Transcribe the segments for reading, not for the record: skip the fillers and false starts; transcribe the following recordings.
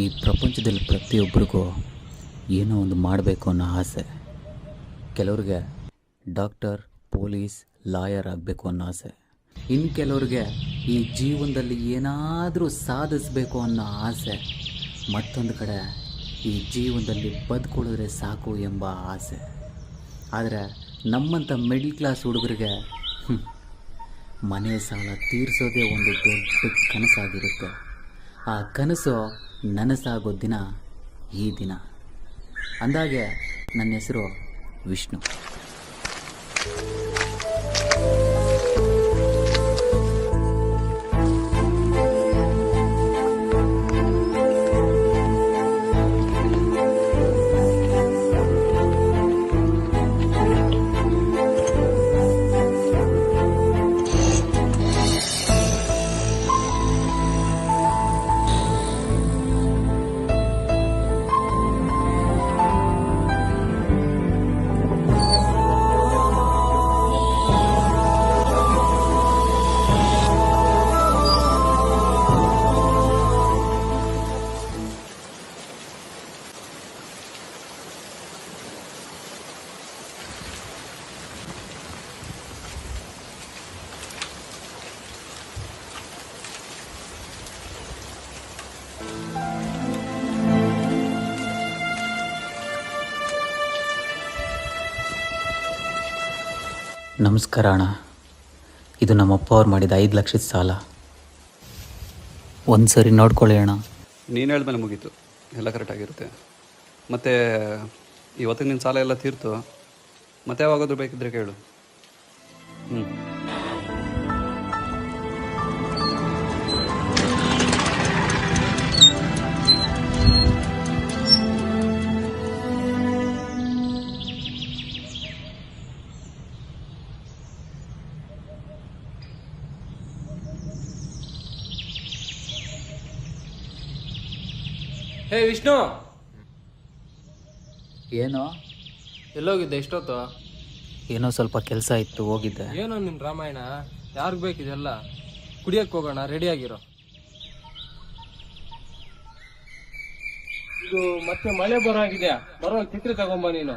ಈ ಪ್ರಪಂಚದಲ್ಲಿ ಪ್ರತಿಯೊಬ್ಬರಿಗೂ ಏನೋ ಒಂದು ಮಾಡಬೇಕು ಅನ್ನೋ ಆಸೆ. ಕೆಲವ್ರಿಗೆ ಡಾಕ್ಟರ್, ಪೊಲೀಸ್, ಲಾಯರ್ ಆಗಬೇಕು ಅನ್ನೋ ಆಸೆ. ಇನ್ನು ಕೆಲವ್ರಿಗೆ ಈ ಜೀವನದಲ್ಲಿ ಏನಾದರೂ ಸಾಧಿಸಬೇಕು ಅನ್ನೋ ಆಸೆ. ಮತ್ತೊಂದು ಕಡೆ ಈ ಜೀವನದಲ್ಲಿ ಬದುಕೊಳ್ಳಿದ್ರೆ ಸಾಕು ಎಂಬ ಆಸೆ. ಆದರೆ ನಮ್ಮಂಥ ಮಿಡ್ಲ್ ಕ್ಲಾಸ್ ಹುಡುಗರಿಗೆ ಮನೆ ಸಾಲ ತೀರಿಸೋದೇ ಒಂದು ದೊಡ್ಡ ಕನಸಾಗಿರುತ್ತೆ. ಆ ಕನಸು ನನಸಾಗೋ ದಿನ ಈ ದಿನ. ಅಂದಾಗೆ ನನ್ನ ಹೆಸರು ವಿಷ್ಣು. ನಮಸ್ಕಾರ ಅಣ್ಣ. ಇದು ನಮ್ಮಪ್ಪ ಅವ್ರು ಮಾಡಿದ 5 ಲಕ್ಷದ ಸಾಲ. ಒಂದು ಸರಿ ನೋಡ್ಕೊಳ್ಳಿ ಅಣ್ಣ. ನೀನು ಹೇಳಿದ್ಮೇಲೆ ಮುಗೀತು, ಎಲ್ಲ ಕರೆಕ್ಟಾಗಿರುತ್ತೆ. ಮತ್ತು ಇವತ್ತಿಗೆ ನಿನ್ನ ಸಾಲ ಎಲ್ಲ ತೀರ್ತು. ಮತ್ತೆ ಯಾವಾಗಾದ್ರೂ ಬೇಕಿದ್ರೆ ಕೇಳು. ಹೇ ವಿಷ್ಣು, ಏನೋ ಎಲ್ಲೋಗಿದ್ದೆ ಎಷ್ಟೊತ್ತು? ಏನೋ ಸ್ವಲ್ಪ ಕೆಲಸ ಇತ್ತು, ಹೋಗಿದ್ದೆ. ಏನೋ ನಿನ್ನ ರಾಮಾಯಣ, ಯಾರಿಗೆ ಬೇಕಿದೆಲ್ಲ? ಕುಡಿಯಕ್ಕೆ ಹೋಗೋಣ, ರೆಡಿಯಾಗಿರೋ. ಇದು ಮತ್ತೆ ಮಳೆ ಬರೋಗಿದೆ, ಬರೋ ಛತ್ರಿ ತಗೊಂಬ ನೀನು.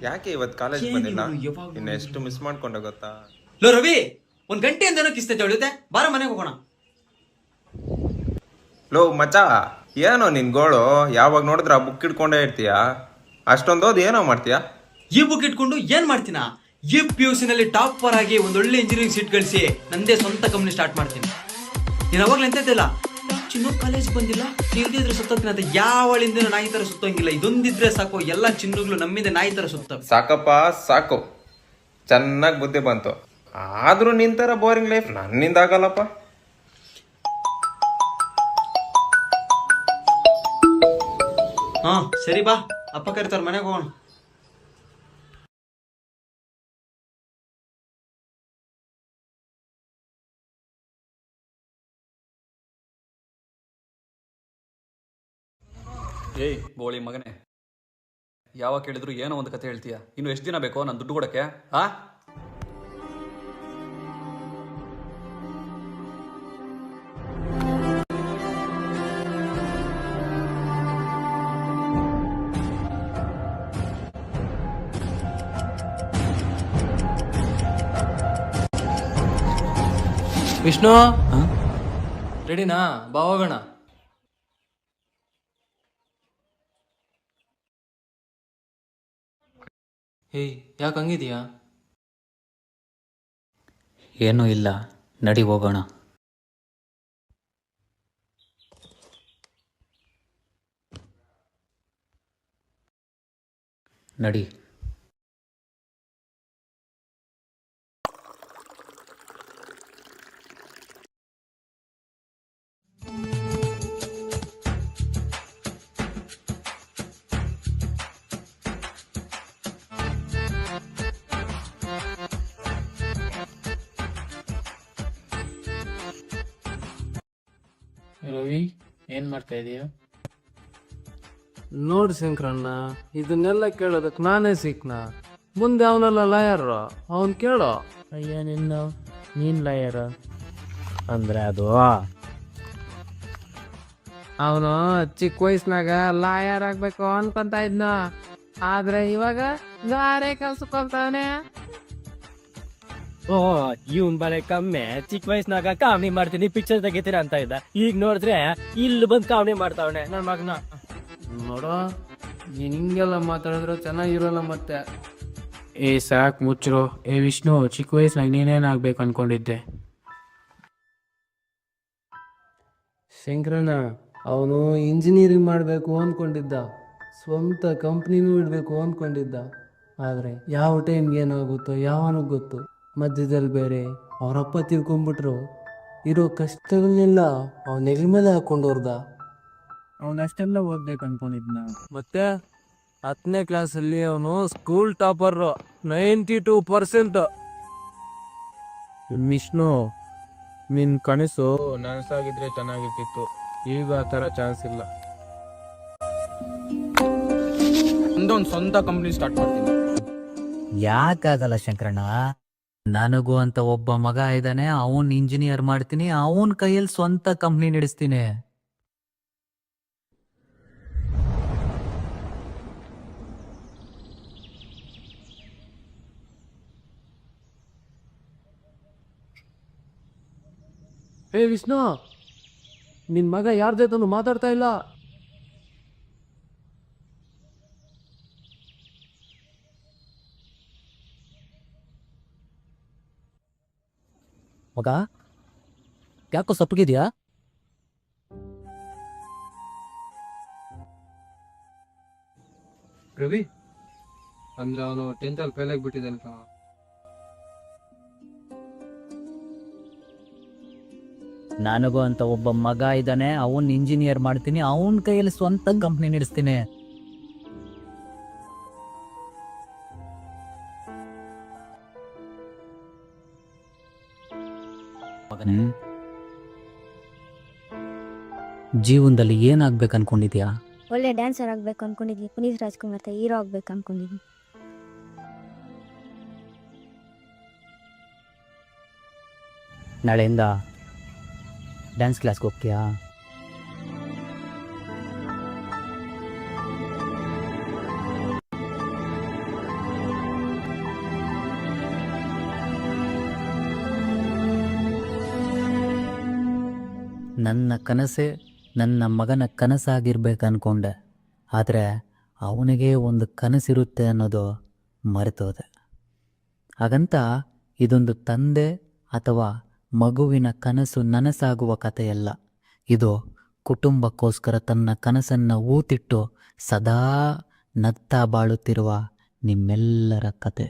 ಯಾಕೆ ಇವತ್ತು ಕಾಲೇಜ್ ಬಂದಿಲ್ಲ? ಇನ್ನು ಎಷ್ಟು ಮಿಸ್ ಮಾಡ್ಕೊಂಡ ಗೊತ್ತಾ? ಲೋ ರವಿ, ಒಂದ್ ಗಂಟೆಯಿಂದನೂ ಕಿಸ್ತೈತೆ ಹೊಳಿತೆ, ಬಾರ ಮನೆಗೆ ಹೋಗೋಣ. ಲೋ ಮಚ, ಏನೋ ನಿನ್ ಗೋಳು? ಯಾವಾಗ ನೋಡಿದ್ರ ಬುಕ್ ಇಟ್ಕೊಂಡೇ ಇರ್ತೀಯ. ಅಷ್ಟೊಂದೋದು ಏನೋ ಮಾಡ್ತೀಯ? ಈ ಬುಕ್ ಇಟ್ಕೊಂಡು ಏನ್ ಮಾಡ್ತೀನ? ಈ PUC ನಲ್ಲಿ ಟಾಪರ್ ಆಗಿ ಒಂದೊಳ್ಳೆ ಇಂಜಿನಿಯರಿಂಗ್ ಸೀಟ್ ಗಳಿಸಿ ನಂದೇ ಸ್ವಂತ ಕಂಪ್ನಿ ಸ್ಟಾರ್ಟ್ ಮಾಡ್ತೀನಿ. ನೀನ್ ಅವಾಗ್ಲೇ ಎಂತಿಲ್ಲ, ಚಿನ್ನು ಕಾಲೇಜ್ ಬಂದಿಲ್ಲ, ಇಲ್ದಿದ್ರೆ ಸುತ್ತೋಗ್ತೀನಿ ಅಂತ ಯಾವಳಿಂದ ನಾಯಿ ತರ ಸುತ್ತೋಂಗಿಲ್ಲ. ಇದೊಂದಿದ್ರೆ ಸಾಕು, ಎಲ್ಲಾ ಚಿನ್ನುಗಳು ನಮ್ಮಿಂದ ನಾಯಿ ತರ ಸುತ್ತ. ಸಾಕಪ್ಪ ಸಾಕು, ಚೆನ್ನಾಗ್ ಬುದ್ಧಿ ಬಂತು. ಆದ್ರೂ ನಿಂತರ ಬೋರಿಂಗ್ ಲೈಫ್ ನನ್ನಿಂದ ಆಗಲ್ಲಪ್ಪ. ಹಾ ಸರಿ ಬಾ, ಅಪ್ಪ ಕರಿತಾರ, ಮನೆಗೆ ಹೋಗೋಣ. ಏಯ್ ಬೋಳಿ ಮಗನೇ, ಯಾವಾಗ ಕೇಳಿದ್ರು ಏನೋ ಒಂದು ಕತೆ ಹೇಳ್ತೀಯ. ಇನ್ನು ಎಷ್ಟು ದಿನ ಬೇಕೋ ನಾನು ದುಡ್ಡು ಕೊಡಕ್ಕೆ? ವಿಷ್ಣು, ರೆಡಿನಾ? ಬಾ ಹೋಗೋಣ. ಹೇಯ್, ಯಾಕೆ ಹಂಗಿದೀಯಾ? ಏನೂ ಇಲ್ಲ, ನಡಿ ಹೋಗೋಣ. ನಡಿ. ರವಿ, ಏನ್ ಮಾಡ್ತಾ ಇದೀಯ? ನೋಡು ಶಂಕರಣ್ಣ, ಇದನ್ನೆಲ್ಲ ಕೇಳೋದಕ್ಕೆ ನಾನೇ ಸಿಕ್ನಾ? ಮುಂದೆ ಅವನೆಲ್ಲ ಲಾಯರ್, ಅವನ್ ಕೇಳೋ. ಅಯ್ಯ ನೀನ್ ಲಾಯರ್ ಅಂದ್ರೆ ಅದು ಅವನು ಚಿಕ್ಕ ವಯಸ್ಸಿನಾಗ ಲಾಯರ್ ಆಗ್ಬೇಕು ಅನ್ಕೊಂತ ಇದ್ನ, ಆದ್ರೆ ಇವಾಗ ಗಾರೆ ಕೆಲ್ಸಕ್ಕೆ ಹೋಗ್ತಾನೆ. ಓ, ಇವನ್ ಬಲೆ ಕಮ್ಮಿ. ಚಿಕ್ಕ ವಯಸ್ಸಿನಾಗ ಕಾಮಿಡಿ ಮಾಡ್ತೀನಿ, ಪಿಕ್ಚರ್ ತೆಗಿತೀನಿ ಅಂತ ಇದ್ದ. ಈಗ ನೋಡಿದ್ರೆ ಇಲ್ಲಿ ಬಂದ್ ಕಾಮಿಡಿ ಮಾಡ್ತಾವನೆ ನನ್ ಮಗನ. ನೋಡೋ, ನೀನ್ ಹಿಂಗೆಲ್ಲ ಮಾತಾಡಿದ್ರೆ ಚೆನ್ನಾಗಿರೋಲ್ಲ ಮತ್ತೆ. ಏ ಸಾಕ್ ಮುಚ್ಚರು. ಏ ವಿಷ್ಣು, ಚಿಕ್ಕ ವಯಸ್ಸಿನಾಗ ನೀನೇನಾಗ್ಬೇಕು ಅನ್ಕೊಂಡಿದ್ದೆ? ಶಂಕರಣ್ಣ, ಅವನು ಇಂಜಿನಿಯರಿಂಗ್ ಮಾಡಬೇಕು ಅಂದ್ಕೊಂಡಿದ್ದ, ಸ್ವಂತ ಕಂಪ್ನಿನೂ ಇಡಬೇಕು ಅಂದ್ಕೊಂಡಿದ್ದ. ಆದರೆ ಯಾವ ಟೈಮ್ಗೆ ಏನಾಗುತ್ತೋ ಯಾವನಿಗೆ ಗೊತ್ತು. ಮಧ್ಯದಲ್ಲಿ ಬೇರೆ ಅವರಪ್ಪ ತಿಳ್ಕೊಂಡ್ಬಿಟ್ರು. ಇರೋ ಕಷ್ಟಗಳನ್ನೆಲ್ಲ ಅವನ ನೆಗಲ ಮೇಲೆ ಹಾಕೊಂಡು ಹೊರ್ದ. ಅವನಷ್ಟೆಲ್ಲ ಓದ್ಬೇಕು ಅನ್ಕೊಂಡಿದ್ನ. ಮತ್ತೆ 10ನೇ ಕ್ಲಾಸಲ್ಲಿ ಅವನು ಸ್ಕೂಲ್ ಟಾಪರ್, 92%. ವಿಷ್ಣು, ನಿನ್ ಕನಸು ನನಸಾಗಿದ್ರೆ ಚೆನ್ನಾಗಿರ್ತಿತ್ತು. ಈಗ ಆ ಥರ ಚಾನ್ಸ್ ಇಲ್ಲ. ಒಂದೊಂದು ಸ್ವಂತ ಕಂಪ್ನಿ ಸ್ಟಾರ್ಟ್ ಮಾಡ್ತೀನಿ. ಯಾಕಾಗಲ್ಲ ಶಂಕರಣ್ಣ? ನನಗೂ ಅಂತ ಒಬ್ಬ ಮಗ ಇದ್ದಾನೆ, ಅವನ್ ಇಂಜಿನಿಯರ್ ಮಾಡ್ತೀನಿ, ಅವನ್ ಕೈಯಲ್ಲಿ ಸ್ವಂತ ಕಂಪ್ನಿ ನಡೆಸ್ತೀನಿ. ಏ ವಿಷ್ಣು, ನಿನ್ ಮಗ ಯಾರ ಜೊತೆನೂ ಮಾತಾಡ್ತಾ ಇಲ್ಲ. ಮಗ, ಯಾಕೋ ಸಪ್ಪಗಿದ್ಯಾ? ರವಿ, ಅಂದ್ರೆ ಅವನು 10th ಅಲ್ಲಿ ಫೇಲ್ ಆಗಿಬಿಟ್ಟಿದ್ದಾನೆ ಕಣ. ನನಗೂ ಅಂತ ಒಬ್ಬ ಮಗ ಇದ್ದಾನೆ, ಅವನ್ ಇಂಜಿನಿಯರ್ ಮಾಡ್ತೀನಿ, ಅವನ್ ಕೈಯಲ್ಲಿ ಸ್ವಂತ ಕಂಪ್ನಿ ನಡೆಸ್ತೀನಿ. ಜೀವನದಲ್ಲಿ ಏನಾಗ್ಬೇಕು ಅನ್ಕೊಂಡಿದ್ಯಾ? ಒಳ್ಳೆ ಡ್ಯಾನ್ಸರ್ ಆಗ್ಬೇಕು ಅನ್ಕೊಂಡಿದ್ವಿ. ಪುನೀತ್ ರಾಜ್ಕುಮಾರ್ ಹೀರೋ ಆಗ್ಬೇಕು ಅನ್ಕೊಂಡಿದ್ವಿ. ನಾಳೆಯಿಂದ ಡ್ಯಾನ್ಸ್ ಕ್ಲಾಸ್ಗೆ ಹೋಗ್ತೀಯಾ? ನನ್ನ ಕನಸೇ ನನ್ನ ಮಗನ ಕನಸಾಗಿರ್ಬೇಕು ಅನ್ಕೊಂಡೆ, ಆದರೆ ಅವನಿಗೆ ಒಂದು ಕನಸಿರುತ್ತೆ ಅನ್ನೋದು ಮರೆತೋದೆ. ಹಾಗಂತ ಇದೊಂದು ತಂದೆ ಅಥವಾ ಮಗುವಿನ ಕನಸು ನನಸಾಗುವ ಕಥೆಯಲ್ಲ. ಇದು ಕುಟುಂಬಕ್ಕೋಸ್ಕರ ತನ್ನ ಕನಸನ್ನು ಊತಿಟ್ಟು ಸದಾ ನಗ್ತಾ ಬಾಳುತ್ತಿರುವ ನಿಮ್ಮೆಲ್ಲರ ಕತೆ.